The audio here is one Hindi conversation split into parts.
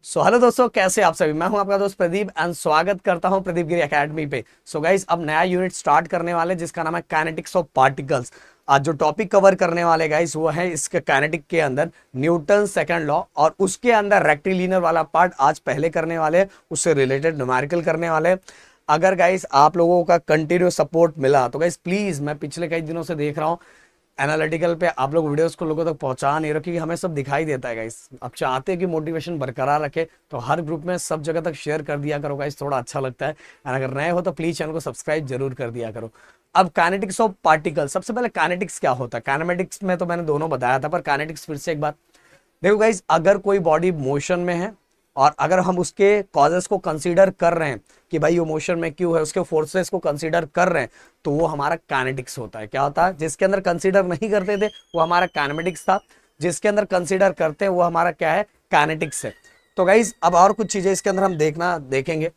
हेलो दोस्तों, कैसे आप सभी। मैं हूं आपका दोस्त प्रदीप एंड स्वागत करता हूं प्रदीप गिरी एकेडमी पे। गाइस, अब नया यूनिट स्टार्ट करने वाले जिसका नाम है काइनेटिक्स ऑफ पार्टिकल्स। आज जो टॉपिक कवर करने वाले गाइस वो है इसके काइनेटिक के अंदर न्यूटन सेकंड लॉ, और उसके अंदर रेक्टिलिनियर वाला पार्ट आज पहले करने वाले, उससे रिलेटेड न्यूमेरिकल करने वाले। अगर गाइस आप लोगों का कंटिन्यू सपोर्ट मिला तो गाइस प्लीज, मैं पिछले कई दिनों से देख रहा हूँ एनालिटिकल पे आप लोग वीडियोस को लोगों तक पहुंचा नहीं रहे, क्योंकि हमें सब दिखाई देता है गाइस। आप चाहते हैं कि मोटिवेशन बरकरार रखे तो हर ग्रुप में सब जगह तक शेयर कर दिया करो गाइस, थोड़ा अच्छा लगता है। और अगर नए हो तो प्लीज चैनल को सब्सक्राइब जरूर कर दिया करो। अब काइनेटिक्स ऑफ पार्टिकल, सबसे पहले काइनेटिक्स क्या होता है। काइनेमेटिक्स में तो मैंने दोनों बताया था, पर काइनेटिक्स फिर से एक बार देखो गाइस। अगर कोई बॉडी मोशन में है और अगर हम उसके कॉजेस को कंसीडर कर रहे हैं कि भाई वो मोशन में क्यों है, उसके फोर्सेस को कंसीडर कर रहे हैं, तो वो हमारा काइनेटिक्स होता है। क्या होता है? जिसके अंदर कंसीडर नहीं करते थे वो हमारा काइनेमेटिक्स था, जिसके अंदर कंसीडर करते हैं वो हमारा क्या है, काइनेटिक्स है। तो गाइस अब और कुछ चीजें इसके अंदर हम देखेंगे।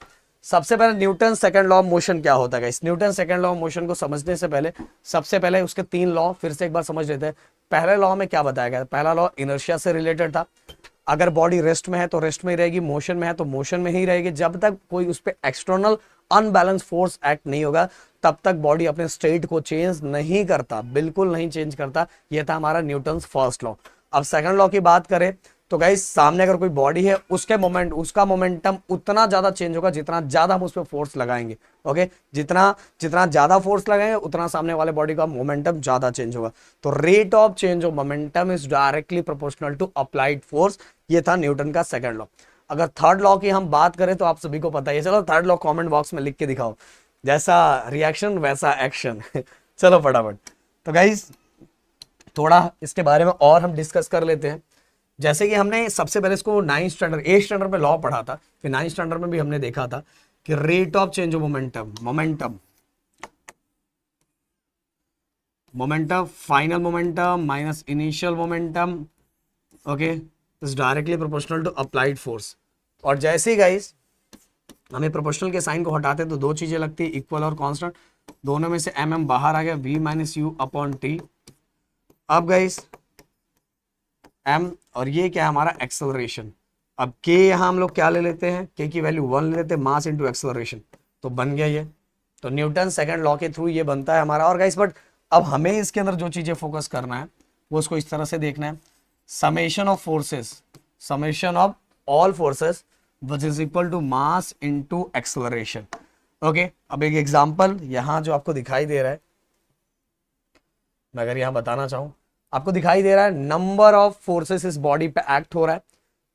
सबसे पहले Newton second law of motion क्या होता है guys. Newton second law of motion को समझने से पहले सबसे पहले उसके तीन लॉ फिर से एक बार समझ लेते हैं। पहले लॉ में क्या बताया गया? पहला लॉ इनर्शिया से रिलेटेड था। अगर बॉडी रेस्ट में है तो रेस्ट में ही रहेगी, मोशन में है तो मोशन में ही रहेगी। जब तक कोई उस पर एक्सटर्नल अनबैलेंस फोर्स एक्ट नहीं होगा तब तक बॉडी अपने स्टेट को चेंज नहीं करता, बिल्कुल नहीं चेंज करता। यह था हमारा न्यूटन फर्स्ट लॉ। अब सेकंड लॉ की बात करें तो गाइस, सामने अगर कोई बॉडी है उसका मोमेंटम उतना ज्यादा चेंज होगा जितना ज्यादा हम उस पर फोर्स लगाएंगे। ओके, जितना जितना ज्यादा फोर्स लगाएंगे उतना सामने वाले बॉडी का मोमेंटम ज्यादा चेंज होगा। तो rate of change of momentum is directly proportional to applied force. ये था न्यूटन का सेकंड लॉ। अगर थर्ड लॉ की हम बात करें तो आप सभी को पता है। चलो थर्ड लॉ कमेंट बॉक्स में लिख के दिखाओ, जैसा रिएक्शन वैसा एक्शन। चलो फटाफट। तो गाइस थोड़ा इसके बारे में और हम डिस्कस कर लेते हैं। जैसे कि हमने सबसे पहले इसको 8th स्टैंडर्ड में लॉ पढ़ा था, फिर 9th स्टैंडर्ड में भी हमने देखा था कि rate of change of momentum momentum final momentum minus initial momentum, okay, is directly proportional to applied force. और जैसे ही गाइस हमें प्रोपोर्शनल के साइन को हटाते तो दो चीजें लगती है, इक्वल और कांस्टेंट। दोनों में से एम बाहर आ गया, v minus you upon T. अब गाइस एम और ये क्या है हमारा एक्सेलरेशन। अब के यहाँ हम लोग क्या ले लेते हैं, के की वैल्यू 1 ले लेते हैं, मास इंटू एक्सेलरेशन, तो बन गया ये। तो न्यूटन सेकंड लॉ के थ्रू ये बनता है हमारा। और गाइस बट अब हमें इसके अंदर जो चीजें फोकस करना है वो उसको इस तरह से देखना है, summation of forces, summation of all forces which is equal to mass into acceleration. Okay, अब एक एग्जांपल यहाँ जो आपको दिखाई दे रहा है, मैं अगर यहाँ बताना चाहूँ, आपको दिखाई दे रहा है नंबर ऑफ फोर्सेस इस बॉडी पे एक्ट हो रहा है,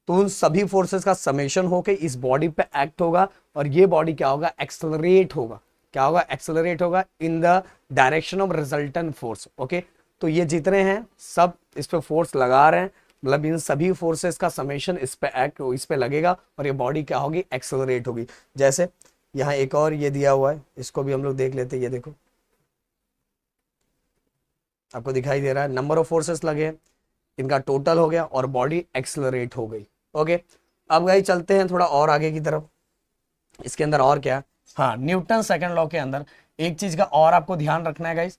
तो उन सभी फोर्सेस का समेशन होके इस बॉडी पे एक्ट होगा और ये बॉडी क्या होगा, एक्सेलरेट होगा। क्या होगा? एक्सेलरेट होगा इन the direction of resultant force. Okay, तो ये जितने हैं सब इस पे फोर्स लगा रहे हैं, मतलब इन सभी फोर्सेस का समेशन इस पे लगेगा और ये बॉडी क्या होगी, एक्सेलरेट होगी। जैसे यहाँ एक और ये दिया हुआ है, इसको भी हम लोग देख लेते हैं। ये देखो आपको दिखाई दे रहा है नंबर ऑफ फोर्सेस लगे, इनका टोटल हो गया और बॉडी एक्सेलरेट हो गई। ओके, अब गाइस चलते हैं थोड़ा और आगे की तरफ। इसके अंदर और क्या, हाँ, न्यूटन सेकंड लॉ के अंदर एक चीज का और आपको ध्यान रखना है गाइस।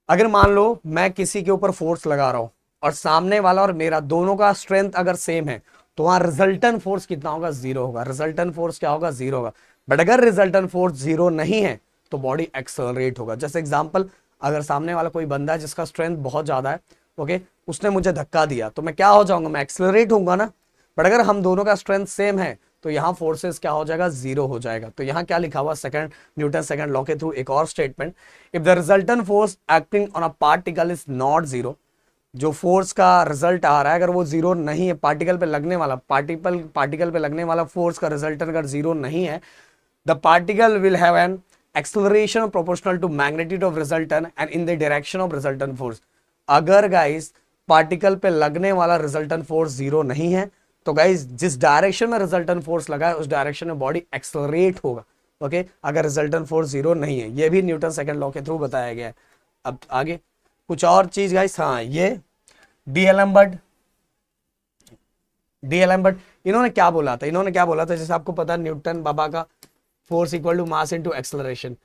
अगर मान लो मैं किसी के ऊपर फोर्स लगा रहा हूं और सामने वाला और मेरा दोनों का स्ट्रेंथ अगर सेम है तो वहां रिजल्टेंट फोर्स कितना होगा, जीरो होगा। रिजल्टेंट फोर्स क्या होगा, जीरो होगा। बट अगर रिजल्टेंट फोर्स जीरो नहीं है तो बॉडी एक्सेलरेट होगा। जैसे एग्जांपल, अगर सामने वाला कोई बंदा है जिसका स्ट्रेंथ बहुत ज्यादा है, ओके, उसने मुझे धक्का दिया तो मैं क्या हो जाऊंगा, मैं एक्सेलरेट होऊंगा ना। बट अगर हम दोनों का स्ट्रेंथ सेम है तो यहाँ फोर्सेस क्या हो जाएगा, जीरो हो जाएगा। तो यहाँ क्या लिखा हुआ, सेकंड न्यूटन सेकंड लॉ के थ्रू एक और statement, if the resultant force acting on a particle is not zero, जो फोर्स का रिजल्ट आ रहा है अगर वो जीरो नहीं है, पार्टिकल पे लगने वाला पार्टिकल पे लगने वाला फोर्स का रिजल्टेंट अगर जीरो नहीं है, the particle will have an acceleration proportional to magnitude of resultant and in the direction of resultant force. अगर गाइस पार्टिकल पे लगने वाला रिजल्टेंट फोर्स जीरो नहीं है तो गाइस जिस डायरेक्शन में रिजल्टेंट फोर्स लगा है उस डायरेक्शन में बॉडी एक्सेलरेट होगा। ओके, अगर रिजल्टेंट फोर्स जीरो नहीं है, ये भी न्यूटन सेकंड लॉ के थ्रू बताया गया है। अब आगे कुछ और चीज गाइस, हाँ, ये डी एल एम्बर्ट इन्होंने क्या बोला था, जैसे आपको पता है न्यूटन बाबा का force equal to mass into acceleration.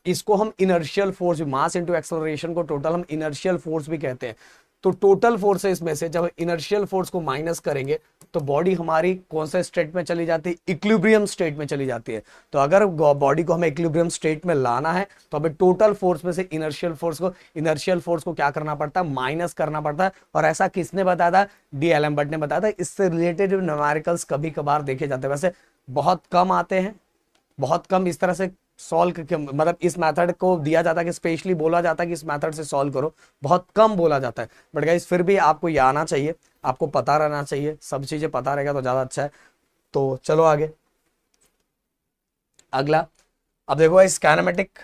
इसको हम inertial force, mass into acceleration को टोटल हम इनर्शियल फोर्स भी कहते हैं। तो टोटल फोर्सेस में से जब इनर्शियल फोर्स को माइनस करेंगे तो बॉडी हमारी कौन से स्टेट में चली जाती है, इक्विलिब्रियम स्टेट में चली जाती है। तो अगर बॉडी को हमें इक्विलिब्रियम स्टेट में लाना है तो हमें टोटल फोर्स में से इनर्शियल फोर्स को क्या करना पड़ता है, माइनस करना पड़ता है। और ऐसा किसने बताया था, डी एलम्बर्ट ने बताया था। इससे रिलेटेड न्यूमेरिकल्स कभी कभार देखे जाते हैं, वैसे बहुत कम आते हैं, बहुत कम इस तरह से सॉल्व करके, मतलब इस मेथड को दिया जाता है कि स्पेशली बोला जाता है कि इस मेथड से सॉल्व करो, बहुत कम बोला जाता है। बट गाइस फिर भी आपको ये आना चाहिए, आपको पता रहना चाहिए, सब चीजें पता रहेगा तो ज्यादा अच्छा है। तो चलो आगे, अगला। अब देखो गाइस काइनेमेटिक,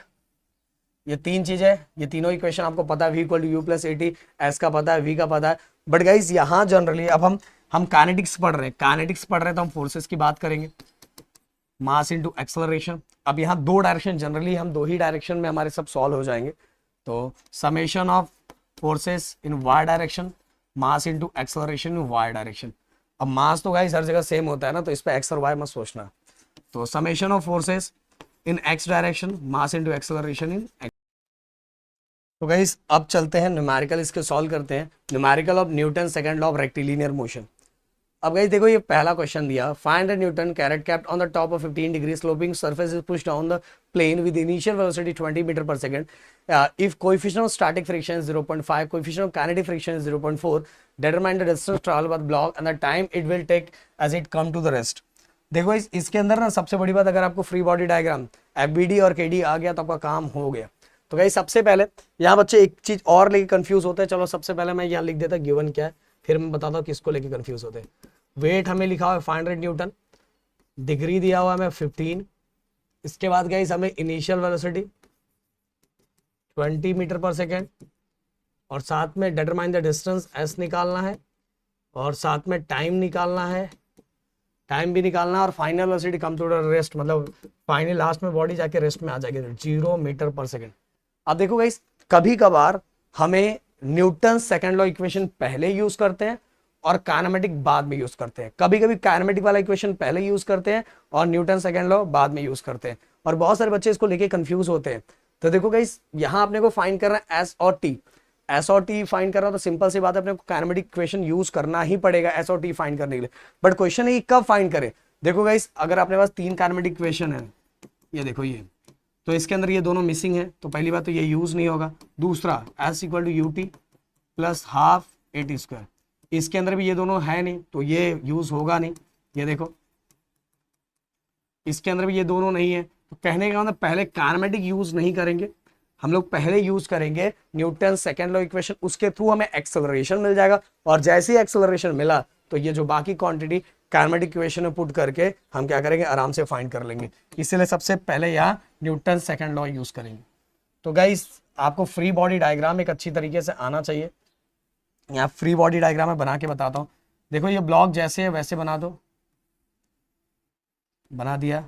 ये तीन चीजें, ये तीनों इक्वेशन आपको पता है, v equal to u plus a t, s का पता है, v का पता है। बट गाइस यहाँ जनरली अब हम काइनेटिक्स पढ़ रहे हैं, तो हम फोर्सेस की बात करेंगे, मास इनटू एक्सेलरेशन। अब यहाँ दो डायरेक्शन, जनरली हम दो ही डायरेक्शन में हमारे सब सॉल्व हो जाएंगे। तो summation of forces in y direction, mass into acceleration in y direction. अब मास तो गाइस हर जगह सेम होता है ना, तो इस पे एक्स और वाई मत सोचना। तो summation of forces in x direction, mass into acceleration in x. तो गाइस अब चलते हैं न्यूमेरिकल, इसके सॉल्व करते हैं। Numerical of Newton second law of rectilinear motion. अब गाइस देखो ये पहला क्वेश्चन दिया, find the Newton carat kept on the top of 15 degree sloping surface is pushed down the plane with initial velocity 20 metre per second, if coefficient of static friction is 0.5, coefficient of kinetic friction is 0.4, determine the distance travelled by the block and the time it will take as it come to the rest. देखो इसके अंदर ना सबसे बड़ी बात, अगर आपको फ्री बॉडी डायग्राम एफबीडी और केडी आ गया तो आपका काम हो गया। तो गाइस सबसे पहले यहाँ बच्चे एक चीज और लेके कंफ्यूज होते हैं। चलो सबसे पहले मैं यहाँ लिख देता गिवन क्या है, फिर मैं बताता हूँ किसको लेके कंफ्यूज होते हैं। वेट हमें लिखा हुआ है 500 न्यूटन, डिग्री दिया हुआ है हमें 15। इसके बाद गाइस हमें initial velocity 20 metre per second, और साथ में डिटरमाइन द डिस्टेंस एस निकालना है, और साथ में टाइम निकालना है, टाइम भी निकालना है, और final velocity come to the rest, मतलब फाइनल लास्ट में बॉडी जाके रेस्ट में आ जाएगी 0 मीटर पर सेकेंड। अब देखो गाइस कभी कभार हमें न्यूटन सेकंड लॉ इक्वेशन पहले यूज करते हैं और काइनेमेटिक बाद में यूज करते हैं। कभी कभी काइनेमेटिक वाला इक्वेशन पहले यूज करते हैं और न्यूटन सेकंड लॉ बाद में यूज करते हैं, और बहुत सारे बच्चे इसको लेके कंफ्यूज होते हैं। तो देखो गाइस यहाँ अपने को फाइंड करना है एस और टी, एस और टी फाइंड करना, तो सिंपल सी बात है, अपने को काइनेमेटिक इक्वेशन यूज करना ही पड़ेगा एस और टी फाइंड करने के लिए। बट क्वेश्चन है कब फाइंड करें। देखो गाइस अगर अपने पास तीन काइनेमेटिक इक्वेशन है, ये देखो ये, तो इसके अंदर ये दोनों मिसिंग है, तो पहली बात तो ये यूज नहीं होगा। दूसरा s equal to u t plus half a t square, इसके अंदर भी ये दोनों है नहीं, तो ये यूज होगा नहीं। ये देखो इसके अंदर भी ये दोनों नहीं है, तो कहने का मतलब पहले काइनेमेटिक यूज नहीं करेंगे हम लोग, पहले यूज करेंगे न्यूटन सेकेंड लॉ इक्वेशन, उसके थ्रू हमें एक्सेलरेशन मिल जाएगा, और जैसे ही एक्सेलरेशन मिला तो ये जो बाकी क्वांटिटी काइनेमेटिक इक्वेशन में पुट करके हम क्या करेंगे, आराम से फाइंड कर लेंगे। इसलिए सबसे पहले यहाँ न्यूटन सेकेंड लॉ यूज करेंगे। तो गाइस आपको फ्री बॉडी डायग्राम एक अच्छी तरीके से आना चाहिए। यहाँ फ्री बॉडी डायग्राम मैं बना के बताता हूँ। देखो ये ब्लॉक जैसे है वैसे बना दो, बना दिया।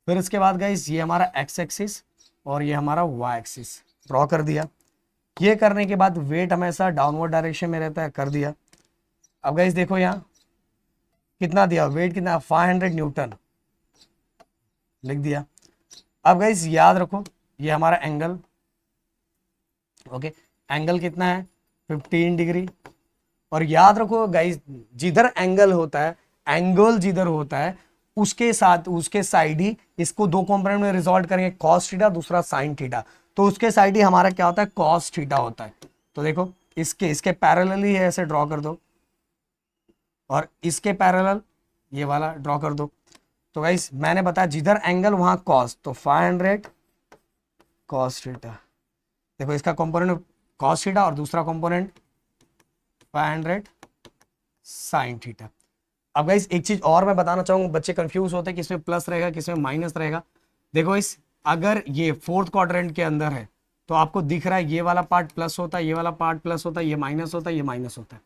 फिर इसके बाद गाइस ये हमारा एक्स एक्सिस और ये हमारा वाई एक्सिस ड्रॉ कर दिया। ये करने के बाद वेट हमेशा डाउनवर्ड डायरेक्शन में रहता है, कर दिया। अब गाइस देखो यहाँ कितना दिया, वेट कितना, 500 न्यूटन लिख दिया। अब गाइस याद रखो ये हमारा एंगल, ओके, एंगल कितना है 15 डिग्री। और याद रखो गाइस जिधर एंगल होता है, एंगल जिधर होता है उसके साथ उसके साइड ही इसको दो कंपोनेंट में रिजॉल्व करेंगे, कॉस थीटा दूसरा साइन थीटा, तो उसके साइड ही हमारा क्या होता है, कॉस थीटा होता है। तो देखो इसके पैरेलल ही है, ऐसे ड्रॉ कर दो, और इसके पैरेलल ये वाला ड्रॉ कर दो। तो गाइस मैंने बताया जिधर एंगल वहां कॉस, तो 500 कॉस थीटा। देखो इसका कंपोनेंट कॉस थीटा और दूसरा कंपोनेंट 500 साइन थीटा। अब गाइस एक चीज और मैं बताना चाहूंगा, बच्चे कंफ्यूज होते हैं कि इसमें प्लस रहेगा किसमें माइनस रहेगा। देखो इस अगर ये फोर्थ क्वाड्रेंट के अंदर है तो आपको दिख रहा है ये वाला पार्ट प्लस होता है, ये वाला पार्ट प्लस होता है, ये माइनस होता है, ये माइनस होता है।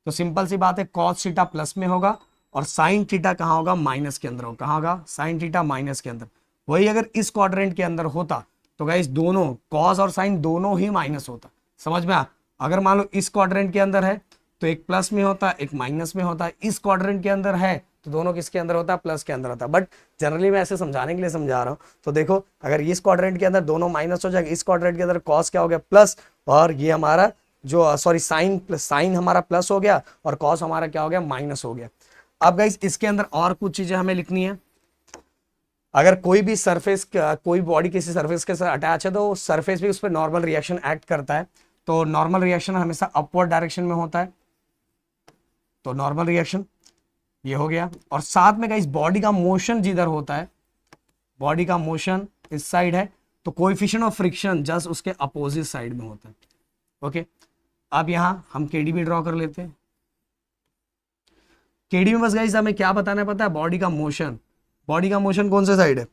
तो सिंपल सी बात है, कॉस थीटा प्लस में होगा और साइन थीटा कहाँ होगा, माइनस के अंदर होगा। कहाँ होगा, साइन थीटा माइनस के अंदर। वही अगर इस क्वाड्रेंट के अंदर होता तो गाइस दोनों कॉस और साइन दोनों ही माइनस होता। समझ में आ, अगर मान लो इस क्वाड्रेंट के अंदर है तो एक प्लस में होता है एक माइनस में होता है, इस क्वाड्रेंट के अंदर है तो दोनों किसके अंदर होता है, प्लस के अंदर होता है। बट जनरली मैं ऐसे समझाने के लिए समझा रहा हूँ। तो देखो अगर इस क्वाड्रेंट के अंदर दोनों माइनस हो जाएगा, इस क्वाड्रेंट के अंदर कॉस क्या हो गया, प्लस, और ये हमारा जो सॉरी साइन हमारा प्लस हो गया और कॉस हमारा क्या हो गया, माइनस हो गया। अब गाइस इसके अंदर और कुछ चीजें हमें लिखनी है। अगर कोई भी सरफेस, कोई बॉडी किसी सरफेस के साथ अटैच है तो सरफेस भी उस पर नॉर्मल रिएक्शन एक्ट करता है। तो नॉर्मल रिएक्शन हमेशा अपवर्ड डायरेक्शन में होता है। तो नॉर्मल रिएक्शन ये हो गया, और साथ में गाइस बॉडी का मोशन जिधर होता है, बॉडी का मोशन इस साइड है, तो कोएफिशिएंट ऑफ फ्रिक्शन जस्ट उसके अपोजिट साइड में होता है। ओके, अब यहां हम केडी भी ड्रॉ कर लेते हैं। केडी में बस गाइस हमें क्या बताना है पता है, बॉडी का मोशन। बॉडी का मोशन कौन से साइड है,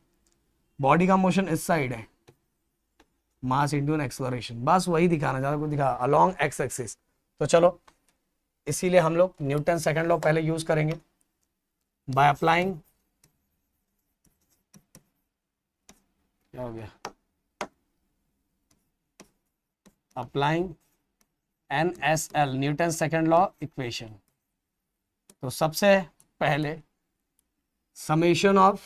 बॉडी का मोशन इस साइड है, मास इंटू एन एक्सेलरेशन, बस वही दिखाना, ज्यादा कुछ दिखा, अलोंग एक्स एक्सिस। तो चलो इसीलिए हम लोग न्यूटन सेकंड लॉ पहले यूज करेंगे। बाय अप्लाइंग, क्या हो गया, applying NSL, Newton second law equation. तो सबसे पहले summation of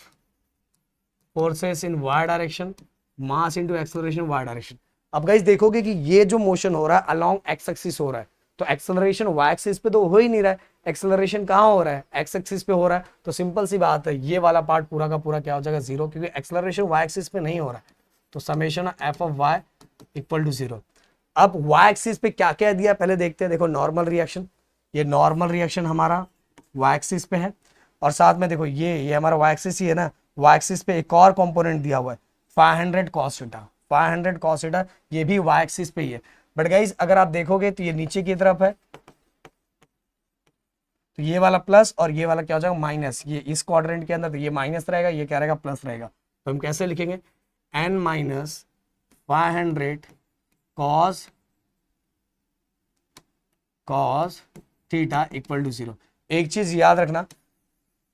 forces in y direction, mass into acceleration y direction. अब गाइस देखोगे कि ये जो मोशन हो रहा है अलोंग एक्स एक्सिस हो रहा है, तो एक्सेलरेशन वाई एक्सिस पे तो हो ही नहीं रहा है, एक्सेलरेशन कहाँ हो रहा है, एक्स एक्सिस पे हो रहा है। तो सिंपल सी बात है, ये वाला पार्ट पूरा का पूरा क्या हो जाएगा, जीरो, क्योंकि एक्सेलरेशन वाई एक्सिस पे नहीं हो रहा है। तो summation F of y equal to zero. अब वाई एक्सिस पे क्या क्या दिया पहले देखते हैं। देखो नॉर्मल रिएक्शन, ये नॉर्मल रिएक्शन हमारा वाई एक्सिस पे है, और साथ में देखो ये हमारा वाई एक्सिस ही है ना, वाई एक्सिस पे एक और कंपोनेंट दिया हुआ है 500 cos थीटा, 500 cos थीटा, ये भी वाई एक्सिस पे ही है। बट गाइस अगर आप देखोगे तो ये नीचे की तरफ है, तो ये वाला प्लस और ये वाला क्या हो जाएगा माइनस, ये इस क्वाड्रेंट के अंदर, तो ये माइनस रहेगा, ये क्या रहेगा प्लस रहेगा। तो हम कैसे लिखेंगे, n minus 500 cos theta equal to zero. एक चीज याद रखना,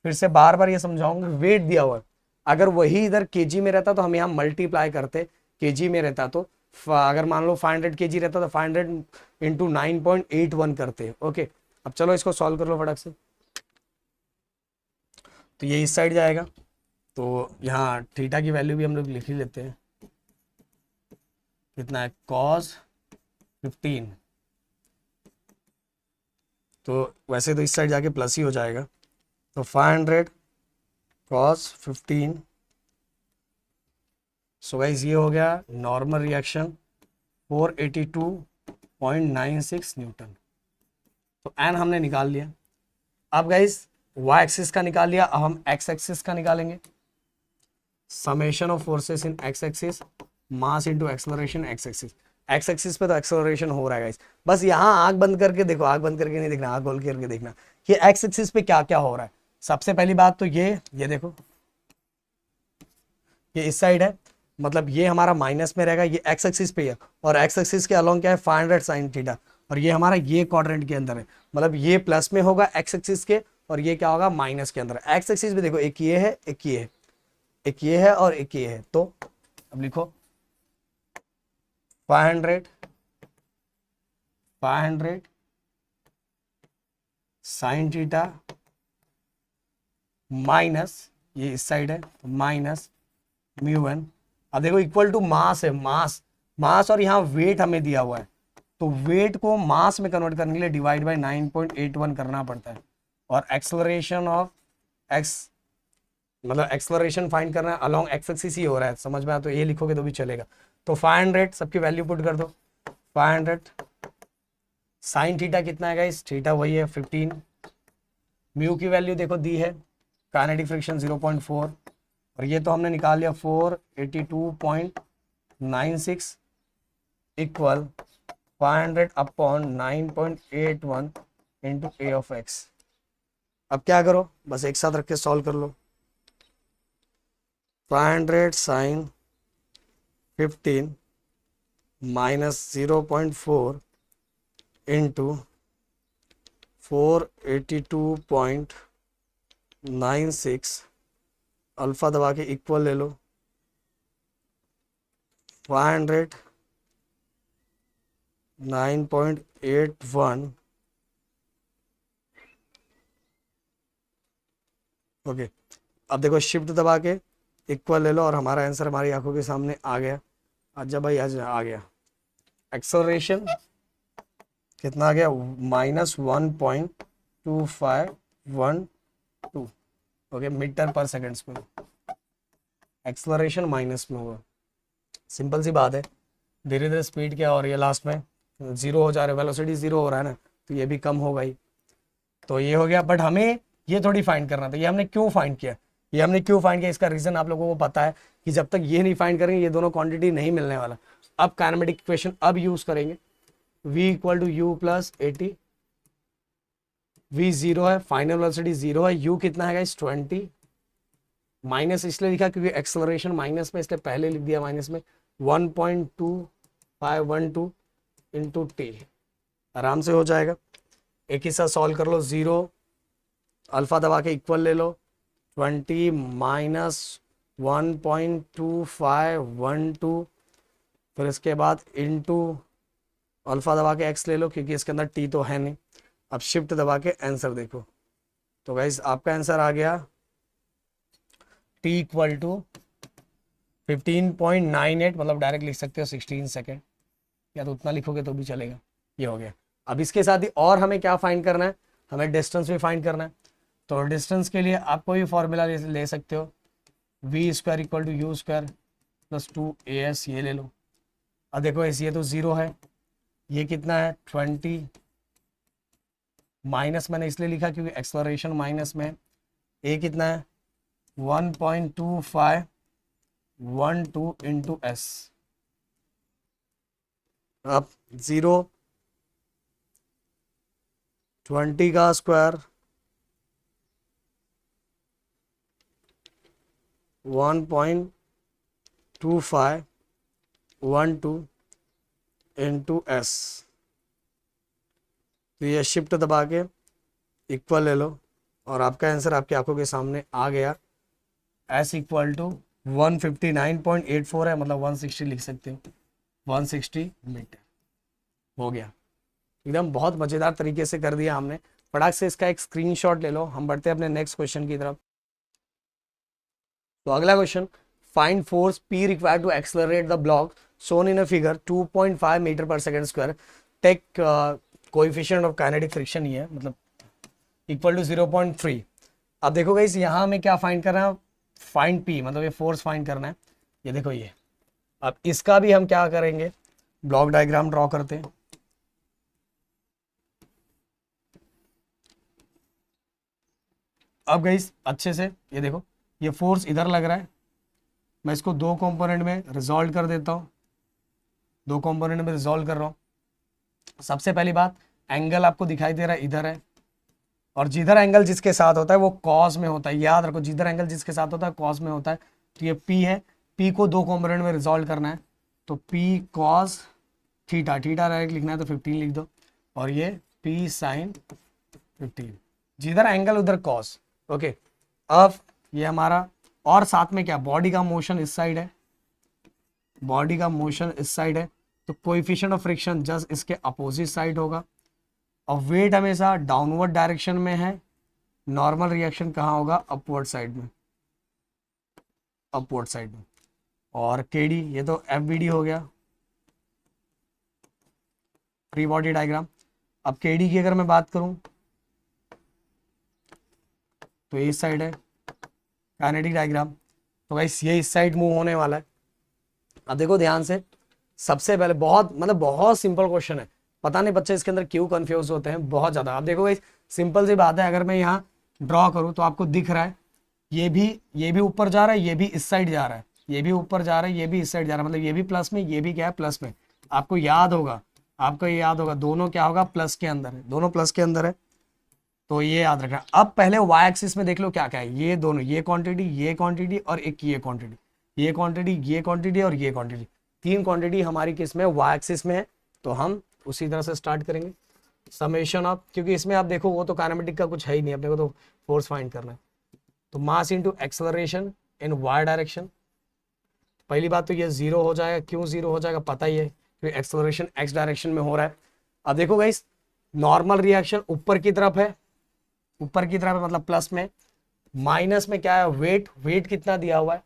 फिर से बार बार ये समझाऊंगा, वेट दिया हुआ है, अगर वही इधर केजी में रहता तो हम यहाँ मल्टीप्लाई करते, केजी में रहता तो अगर मान लो 500 केजी रहता तो 500 इंटू 9.81 करते। ओके, अब चलो इसको सॉल्व कर लो फटक से। तो ये इस साइड जाएगा, तो यहाँ थीटा की वैल्यू भी हम लोग लिख ही लेते हैं, कितना है cos 15, तो वैसे तो इस साइड जाके प्लस ही हो जाएगा। तो 500 cos 15, सो गाइस ये हो गया नॉर्मल रिएक्शन 482.96 न्यूटन। तो एन हमने निकाल लिया। अब गाइस वाई एक्सिस का निकाल लिया, अब हम एक्स एक्सिस का निकालेंगे। Summation of forces in x axis, mass into acceleration x axis. X axis पे तो एक्सेलरेशन हो रहा है गाइस, बस यहाँ आंख बंद करके देखो, आंख बंद करके नहीं देखना, आंख खोल करके देखना कि एक्स एक्सिस पे क्या क्या हो रहा है। सबसे पहली बात तो ये देखो, ये इस साइड है, मतलब ये हमारा माइनस में रहेगा, ये एक्स एक्सिस पे है, और एक्स एक्सिस के अलोंग क्या है 500 sin थीटा, और ये हमारा ये क्वाड्रेंट के अंदर है, मतलब ये प्लस में होगा एक्स एक्सिस के, और ये क्या होगा माइनस के अंदर। एक्स एक्सिस पे देखो एक ये है, एक ये है, एक ये है और एक ये है। तो अब लिखो 500 sin थीटा माइनस, ये इस साइड है, माइनस म्यू एन। अब देखो इक्वल टू मास है, मास और यहाँ वेट हमें दिया हुआ है, तो वेट को मास में कन्वर्ट करने के लिए डिवाइड बाय 9.81 करना पड़ता है। और एक्सेलरेशन ऑफ एक्स, मतलब एक्सेलरेशन फाइंड करना है अलोंग एक्स एक्सिस ही हो रहा है, समझ में आया तो ये लिखोगे तो भी चलेगा। तो 500 सबकी वैल्यू पुट कर दो, 500 साइन थीटा कितना है गाइस, थीटा वही है 15, म्यू की वैल्यू देखो दी है, काइनेटिक फ्रिक्शन 0.4, और ये तो हमने निकाल लिया 482.96 equal 500 upon 9.81 into A of x. अब क्या करो, बस एक साथ रख के सॉल्व कर लो। 500 साइन 15 माइनस 0.4 इंटू 482.96, अल्फा दबा के इक्वल ले लो, 500 9.81। ओके, अब देखो शिफ्ट दबा के इक्वल ले लो, और हमारा आंसर हमारी आंखों के सामने आ गया। अच्छा भाई आज आ गया, एक्सेलरेशन कितना आ गया -1.251 2, ओके, मीटर पर सेकेंड्स में, एक्सलरेशन माइनस में होगा। सिंपल सी बात है, धीरे धीरे स्पीड क्या हो रही है, लास्ट में जीरो हो जा रहा है, वेलोसिटी जीरो हो रहा है ना, तो ये भी कम होगा ही। तो ये हो गया, बट हमें ये थोड़ी फाइंड करना था। ये हमने क्यों फाइंड किया, ये हमने क्यों फाइंड किया, इसका रीजन आप लोगों को पता है कि जब तक ये नहीं फाइंड करेंगे ये दोनों क्वांटिटी नहीं मिलने वाला। अब काइनेमेटिक इक्वेशन अब यूज करेंगे, v equal to u plus a t, v zero है, फाइनल वेलोसिटी जीरो है, u कितना है गाइस 20, माइनस इसलिए लिखा क्योंकि एक्सेलरेशन माइनस में, इसलिए पहले लिख दिया माइनस में, 1.2512 इंटू टी, आराम से हो जाएगा। एक ही साथ सॉल्व कर लो, जीरो अल्फा दबा के इक्वल ले लो, 20 माइनस 1.2512, फिर इसके बाद इंटू अल्फा दबा के एक्स ले लो क्योंकि इसके अंदर टी तो है नहीं। अब शिफ्ट दबा के आंसर देखो, तो गाइस आपका आंसर आ गया टी इक्वल टू 15.98, मतलब डायरेक्ट लिख सकते हो 16 सेकेंड, या तो उतना लिखोगे तो भी चलेगा। ये हो गया। अब इसके साथ ही और हमें क्या फाइंड करना है, हमें डिस्टेंस भी फाइंड करना है। तो डिस्टेंस के लिए आप कोई फॉर्मूला ले सकते हो, v square equal to u square plus 2as, ये ले लो। अब देखो ये तो जीरो है, ये कितना है 20, माइनस मैंने इसलिए लिखा क्योंकि एक्सलरेशन माइनस में, ए कितना है 1.2512 इंटू एस। अब जीरो 20 का स्क्वायर 1.2512 इंटू एस, तो ये शिफ्ट दबा के इक्वल ले लो और आपका आंसर आपकी आंखों के सामने आ गया। एस इक्वल टू 159.84 है, मतलब 160 लिख सकते हो, 160 मीटर। हो गया एकदम, बहुत मजेदार तरीके से कर दिया हमने। फटाक से इसका एक स्क्रीनशॉट ले लो, हम बढ़ते हैं अपने नेक्स्ट क्वेश्चन की तरफ। तो अगला question, find force P required to accelerate the block shown in a figure 2.5 metre per second square, take coefficient of kinetic friction ही है, मतलब इक्वल टू 0.3। अब देखो गाइस यहाँ हमें क्या फाइंड करना है, फाइंड P, मतलब ये फोर्स फाइंड करना है। ये देखो ये, अब इसका भी हम क्या करेंगे, ब्लॉक डायग्राम ड्रॉ करते हैं। अब गाइस अच्छे से ये देखो, ये फोर्स इधर लग रहा है, मैं इसको दो कंपोनेंट में रिजॉल्व कर देता हूँ, दो कंपोनेंट में रिजॉल्व कर रहा हूँ। सबसे पहली बात, एंगल आपको दिखाई दे रहा है इधर है, और जिधर एंगल जिसके साथ होता है वो कॉस में होता है, याद रखो, जिधर एंगल जिसके साथ होता है कॉस में होता है। तो ये P है, P को दो कंपोनेंट में रिजॉल्व करना है, तो P cos theta, theta direct लिखना है तो 15 लिख दो, और ये P साइन 15, जिधर एंगल उधर कॉस। ओके, अब ये हमारा, और साथ में क्या, बॉडी का मोशन इस साइड है, बॉडी का मोशन इस साइड है, तो कोएफिशिएंट ऑफ फ्रिक्शन जस्ट इसके अपोजिट साइड होगा, और वेट हमेशा डाउनवर्ड डायरेक्शन में है, नॉर्मल रिएक्शन कहाँ होगा, अपवर्ड साइड में, अपवर्ड साइड में। और केडी, ये तो एफबीडी हो गया, फ्री बॉडी डायग्राम। अब केडी की अगर मैं बात करूं तो इस साइड है काइनेटिक डायग्राम, तो गाइस ये इस साइड मूव होने वाला है। अब देखो ध्यान से, सबसे पहले बहुत सिंपल क्वेश्चन है, पता नहीं बच्चे इसके अंदर क्यों कंफ्यूज होते हैं बहुत ज्यादा। आप देखो गाइस, सिंपल सी बात है, अगर मैं यहाँ ड्रॉ करूँ तो आपको दिख रहा है ये भी ऊपर जा रहा है, ये भी इस साइड जा रहा है, ये भी ऊपर जा रहा है, ये भी इस साइड जा रहा है, मतलब ये भी प्लस में, ये भी क्या है प्लस में। आपको याद होगा, दोनों क्या होगा, प्लस के अंदर है, दोनों प्लस के अंदर है, तो ये याद रखना। अब पहले वाई एक्सिस में देख लो क्या क्या है, ये दोनों, ये क्वांटिटी और एक ये क्वांटिटी, ये क्वांटिटी और ये क्वांटिटी, तीन क्वांटिटी हमारी किस में, वाई एक्सिस में है। तो हम उसी तरह से स्टार्ट करेंगे, समेशन ऑफ, क्योंकि इसमें आप देखो वो तो काइनेमेटिक का कुछ है ही नहीं, अपने को तो फोर्स फाइंड करना है। तो mass into acceleration in y direction, पहली बात तो ये जीरो हो जाएगा, क्यों जीरो हो जाएगा पता ही है, क्योंकि एक्सेलरेशन एक्स डायरेक्शन में हो रहा है। अब देखो गाइस, नॉर्मल रिएक्शन ऊपर की तरफ है, ऊपर की तरफ है मतलब प्लस में, माइनस में क्या है, वेट कितना दिया हुआ है,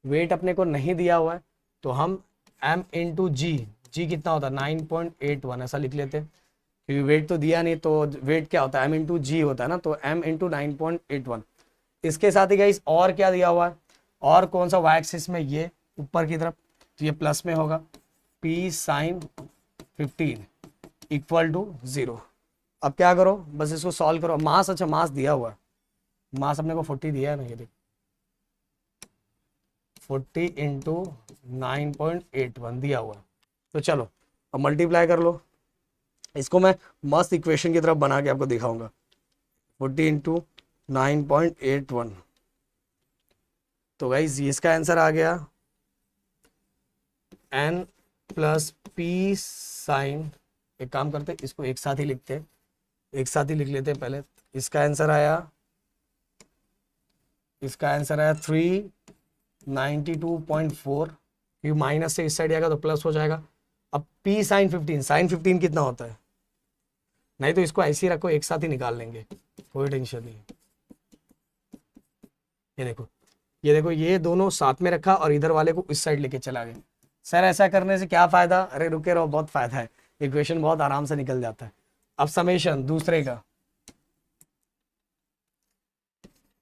वेट अपने को नहीं दिया हुआ है, तो हम m इंटू जी कितना होता है 9.81 ऐसा लिख लेते हैं, क्योंकि वेट तो दिया नहीं, तो वेट क्या होता है, m इंटू जी होता है ना, तो m इंटू 9.81। इसके साथ ही गाइस और क्या दिया हुआ है, और कौन सा वाई एक्सिस में, ये ऊपर की तरफ, तो ये प्लस में होगा p साइन 15 इक्वल टू 0। अब क्या करो, बस इसको सॉल्व करो। मास, अच्छा मास दिया हुआ है, मास अपने को 40 दिया है ना, ये देखो 40 इंटू 9.81 दिया हुआ है। तो चलो अब मल्टीप्लाई कर लो। इसको मैं मस्त इक्वेशन की तरफ बना के आपको दिखाऊंगा। 40 इंटू 9.81, तो गाइस ये इसका आंसर आ गया n प्लस पी साइन, एक काम करते इसको एक साथ ही लिखते हैं, एक साथ ही लिख लेते हैं पहले। इसका आंसर आया 392.4, क्योंकि माइनस से इस साइड आएगा तो प्लस हो जाएगा। अब p साइन 15, साइन 15 कितना होता है, नहीं तो इसको ऐसे ही रखो, एक साथ ही निकाल लेंगे, कोई टेंशन नहीं। ये देखो, ये देखो, ये दोनों साथ में रखा और इधर वाले को इस साइड लेके चला गया। सर ऐसा करने से क्या फायदा, अरे रुके रहो, बहुत फायदा है, इक्वेशन बहुत आराम से निकल जाता है। अब समेशन दूसरे का,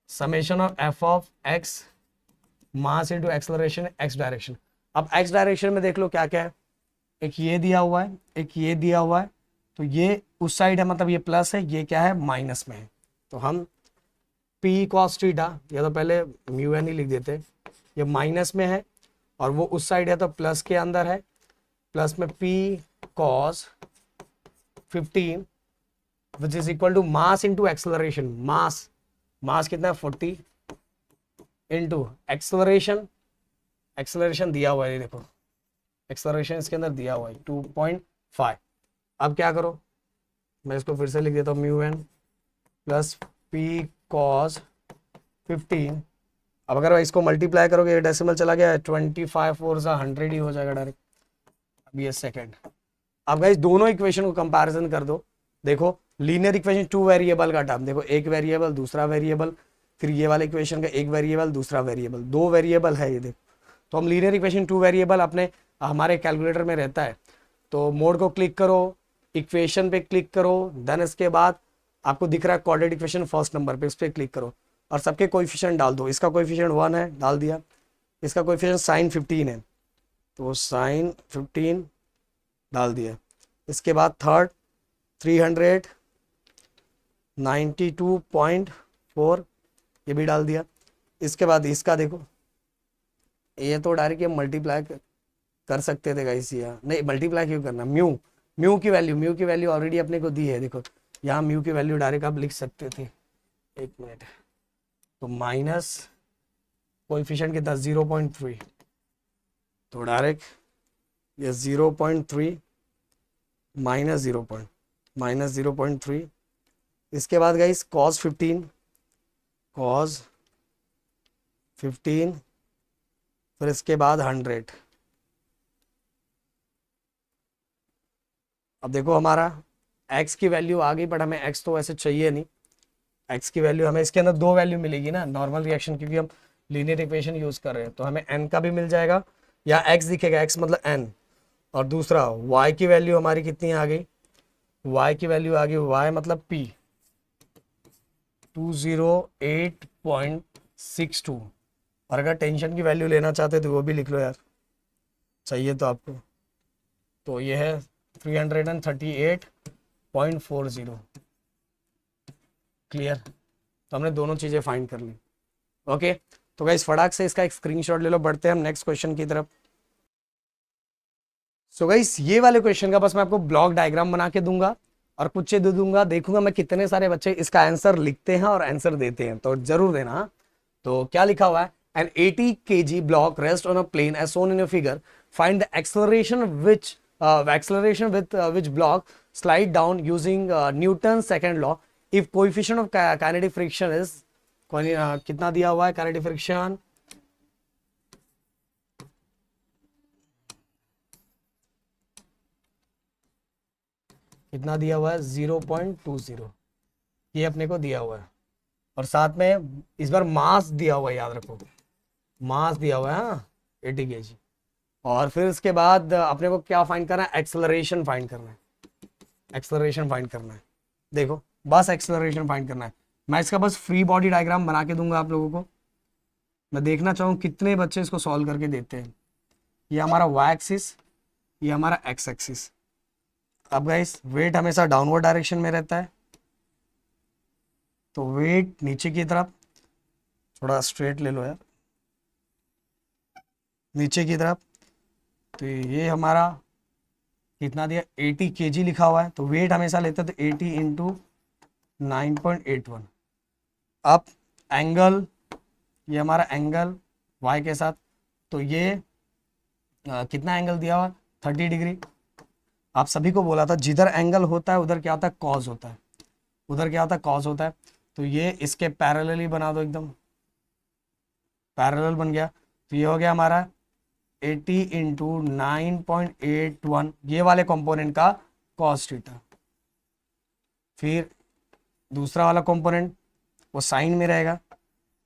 summation of F of x mass into acceleration x direction. अब एक्स डायरेक्शन में देख लो क्या क्या है, एक ये दिया हुआ है, एक ये दिया हुआ है, तो ये उस साइड है, मतलब ये प्लस है, ये क्या है माइनस में है। तो हम p cos थीटा, या तो पहले म्यू एन ही लिख देते, ये माइनस में है और वो उस साइड है तो प्लस के अंदर है, प्लस में p cos 15 which is equal to mass into acceleration. Mass कितना है 40 इंटू एक्सेलरेशन, एक्सेलरेशन दिया हुआ है, देखो एक्सेलरेशन इसके अंदर दिया हुआ है 2.5। अब क्या करो, मैं इसको फिर से लिख देता हूँ, mu n plus p cos 15। अब अगर इसको मल्टीप्लाई करोगे, डेसिमल चला गया, 25 4 100 ही हो जाएगा डायरेक्ट। अब ये सेकेंड। अब गाइस दोनों इक्वेशन को कंपैरिजन कर दो, देखो लीनियर इक्वेशन 2 वेरिएबल का टर्म, देखो एक वेरिएबल दूसरा वेरिएबल, फिर ये वाले इक्वेशन का एक वेरिएबल दूसरा वेरिएबल, 2 वेरिएबल है ये देखो। तो हम लीनियर इक्वेशन 2 वेरिएबल अपने हमारे कैलकुलेटर में रहता है, तो मोड को क्लिक करो, इक्वेशन पे क्लिक करो, देन इसके बाद आपको दिख रहा है क्वाड्रेटिक इक्वेशन फर्स्ट नंबर पे, इस पर क्लिक करो और सबके कोएफिशिएंट डाल दो। इसका कोएफिशिएंट 1 है, डाल दिया। इसका कोएफिशिएंट साइन 15 है, तो साइन 15 डाल दिया। इसके बाद थर्ड 392.4, ये भी डाल दिया। इसके बाद इसका देखो, ये तो डायरेक्ट ये मल्टीप्लाई कर सकते थे गाइस, यहाँ नहीं मल्टीप्लाई क्यों करना, म्यू की वैल्यू ऑलरेडी अपने को दी है, देखो यहाँ म्यू की वैल्यू डायरेक्ट आप लिख सकते थे। एक मिनट, तो माइनस कोएफिशिएंट कितना 0.3, तो डायरेक्ट ये 0.3 माइनस 0.3। इसके बाद गाइस cos 15, फिर इसके बाद 100। अब देखो हमारा x की वैल्यू आ गई, बट हमें x तो वैसे चाहिए नहीं, x की वैल्यू हमें इसके अंदर 2 वैल्यू मिलेगी ना, नॉर्मल रिएक्शन, क्योंकि हम लीनियर इक्वेशन यूज कर रहे हैं, तो हमें n का भी मिल जाएगा, या x दिखेगा, x मतलब n, और दूसरा y की वैल्यू हमारी कितनी आ गई, y की वैल्यू आ गई, y मतलब p 208.62। और अगर टेंशन की वैल्यू लेना चाहते तो वो भी लिख लो यार, चाहिए तो आपको, तो ये है 338.40। क्लियर, तो हमने दोनों चीजें फाइंड कर ली। ओके, तो गाइस फटाक से इसका एक स्क्रीनशॉट ले लो, बढ़ते हैं हम नेक्स्ट क्वेश्चन की तरफ। सो गाइस ये वाले क्वेश्चन का बस मैं आपको ब्लॉक डायग्राम बना के दूंगा और कुछ दे दूंगा, देखूंगा मैं कितने सारे बच्चे इसका आंसर लिखते हैं और आंसर देते हैं, तो जरूर देना। तो क्या लिखा हुआ है, N 80 kg block rest on a plane as shown in a figure, find the acceleration with which block slide down using Newton's second law if coefficient of kinetic friction is कितना दिया हुआ है, kinetic friction कितना दिया हुआ है 0.20, ये अपने को दिया हुआ है, और साथ में इस बार मास दिया हुआ है, याद रखो मास दिया हुआ है, हाँ 80 kg। और फिर इसके बाद अपने को क्या फाइंड करना है, एक्सेलरेशन फाइंड करना है। एक्सेलरेशन फाइंड करना है, देखो बस एक्सेलरेशन फाइंड करना है। मैं इसका बस फ्री बॉडी डायग्राम बना के दूंगा आप लोगों को, मैं देखना चाहूँ कितने बच्चे इसको सॉल्व करके देते हैं। ये हमारा वाई एक्सिस, ये हमारा एक्स एक्सिस। अब गाइस वेट हमेशा डाउनवर्ड डायरेक्शन में रहता है, तो वेट नीचे की तरफ, थोड़ा स्ट्रेट ले लो यार, नीचे की तरफ। तो ये हमारा कितना दिया, 80 kg लिखा हुआ है, तो वेट हमेशा लेते हैं तो 80 इंटू 9.81। अब एंगल, ये हमारा एंगल y के साथ, तो ये कितना एंगल दिया हुआ, 30 डिग्री। आप सभी को बोला था जिधर एंगल होता है उधर क्या होता है, कॉस होता है, उधर क्या होता है, कॉस होता है। तो ये इसके पैरेलल ही बना दो, एकदम पैरेलल बन गया। तो ये हो गया हमारा 80 इंटू 9.81, ये वाले कंपोनेंट का कॉस थीटा। फिर दूसरा वाला कंपोनेंट वो साइन में रहेगा,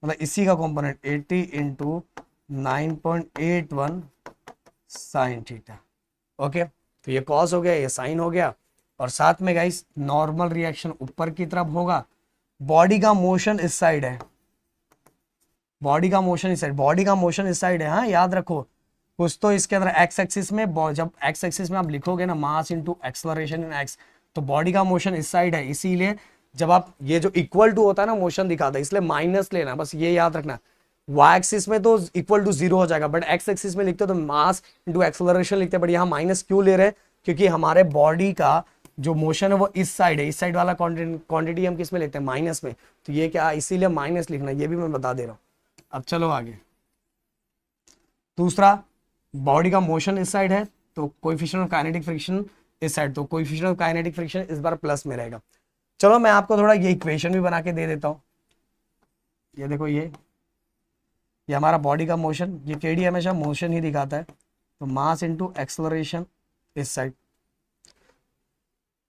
मतलब इसी का component 80 into 9.81 sine theta. Okay, तो ये कॉस हो गया, ये साइन हो गया। और साथ में गाइस नॉर्मल रिएक्शन ऊपर की तरफ होगा, बॉडी का मोशन इस साइड है, बॉडी का मोशन इस साइड, बॉडी का मोशन इस साइड है। हाँ याद रखो, कुछ तो इसके अंदर एक्स एक्सिस में, जब एक्स एक्सिस में आप लिखोगे ना मास इनटू एक्सेलरेशन इन एक्स, तो बॉडी का मोशन इस साइड है, इसीलिए जब आप ये जो इक्वल टू होता है ना मोशन दिखाता है, इसलिए माइनस लेना, बस ये याद रखना। वाई एक्सिस में तो इक्वल टू 0 हो जाएगा, बट एक्स एक्सिस में लिखते हो तो मास इनटू एक्सेलरेशन लिखते हैं, बट यहाँ माइनस क्यों ले रहे हैं, क्योंकि हमारे बॉडी का जो मोशन है वो इस साइड है, इस साइड वाला क्वांटिटी हम किस में लेते हैं, माइनस में। तो ये क्या, इसीलिए माइनस लिखना, ये भी मैं बता दे रहा हूँ। अब चलो आगे, दूसरा बॉडी का मोशन इस साइड है, तो कोएफिशिएंट ऑफ काइनेटिक फ्रिक्शन इस साइड, तो कोएफिशिएंट ऑफ काइनेटिक फ्रिक्शन इस बार प्लस में रहेगा। चलो मैं आपको थोड़ा ये इक्वेशन भी बना के दे देता हूँ। ये देखो, ये हमारा बॉडी का मोशन, ये केडी हमेशा मोशन ही दिखाता है, तो मास इनटू एक्सेलरेशन इस साइड।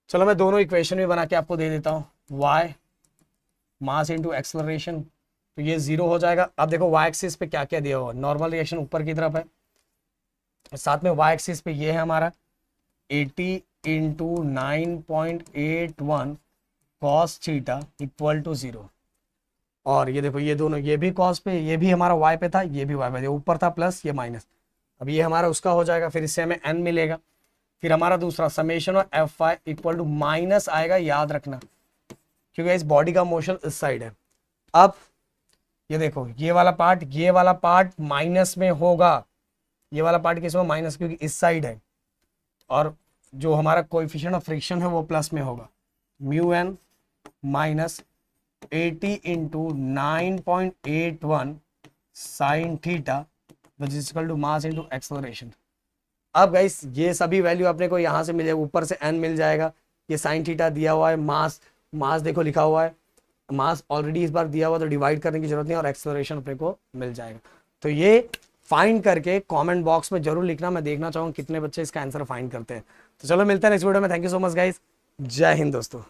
चलो मैं दोनों इक्वेशन भी बना के आपको दे देता हूँ। वाई मास इनटू एक्सेलरेशन, तो ये 0 हो जाएगा। अब देखो वाई एक्सिस पे क्या क्या दिया हुआ, नॉर्मल रिएक्शन ऊपर की तरफ है, साथ में वाई एक्सिस पे ये है हमारा 80 into 9.81 cos theta equal to 0। और ये देखो ये दोनों, ये भी कॉस पे, ये भी हमारा वाई पे था, ये भी वाई पे, ऊपर था प्लस, ये माइनस। अब ये हमारा उसका हो जाएगा, फिर इससे हमें एन मिलेगा। फिर हमारा दूसरा summation of F y equal to minus आएगा, याद रखना, क्योंकि इस बॉडी का मोशन इस साइड है। अब ये देखो ये वाला पार्ट माइनस में होगा, ये वाला पार्ट किस में, माइनस, क्योंकि इस साइड है। और जो हमारा कोएफिशिएंट ऑफ फ्रिक्शन है वो प्लस में होगा, mu n minus 80 into 9.81 sine theta which is equal to mass into acceleration. अब गाइस ये सभी वैल्यू अपने को यहाँ से मिल जाएगा, ऊपर से एन मिल जाएगा, ये साइन थीटा दिया हुआ है, मास देखो लिखा हुआ है, मास ऑलरेडी इस बार दिया हुआ तो डिवाइड करने की जरूरत नहीं, और एक्सेलरेशन अपने को मिल जाएगा। तो ये फाइंड करके कमेंट बॉक्स में जरूर लिखना, मैं देखना चाहूँगा कितने बच्चे इसका आंसर फाइंड करते हैं। तो चलो मिलते हैं नेक्स्ट वीडियो में, thank you so much guys, जय हिंद दोस्तों।